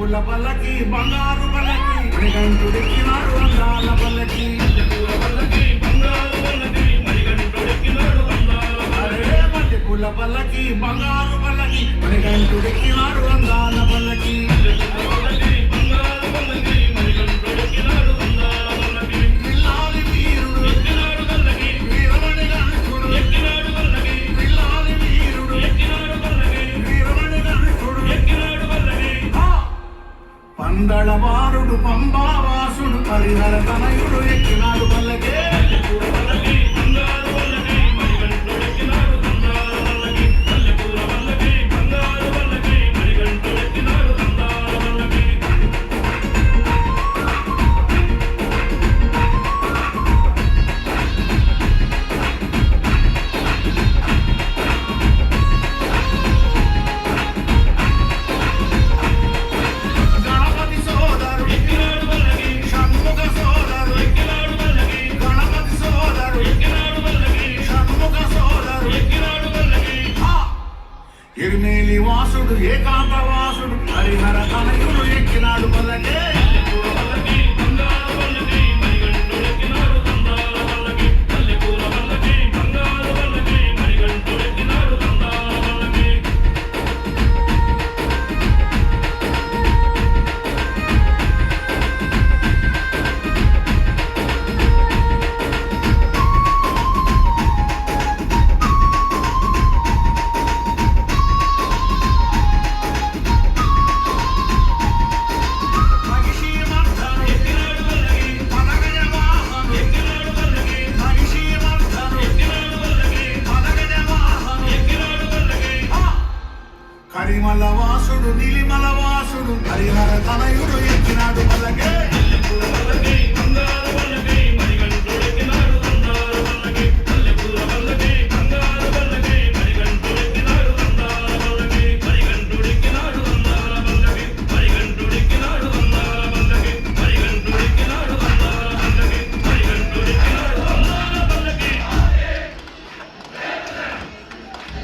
పూల పల్లకి బంగారు పల్లకి మణికంఠుడెక్కినాడు అందాల పల్లకి పూల పల్లకి బంగారు పల్లకి మణికంఠుడెక్కినాడు అందాల పల్లకి మల్లె పూల పల్లకి బంగారు పల్లకి మణికంఠుడెక్కినాడు అందాల పల్లకి పందళవారుడు పంబావాసుడు హరిహర తనయుడు ఎక్కినాడు పల్లకే ఎరిమేలి వాసుడు ఏకాంతవాసుడు హరిహర తనయుడు ఎక్కినాడు పల్లకే కరిమల వాసుడు నిలిమల వాసుడు హరిహర తనయుడు ఎక్కినాడు పల్లకే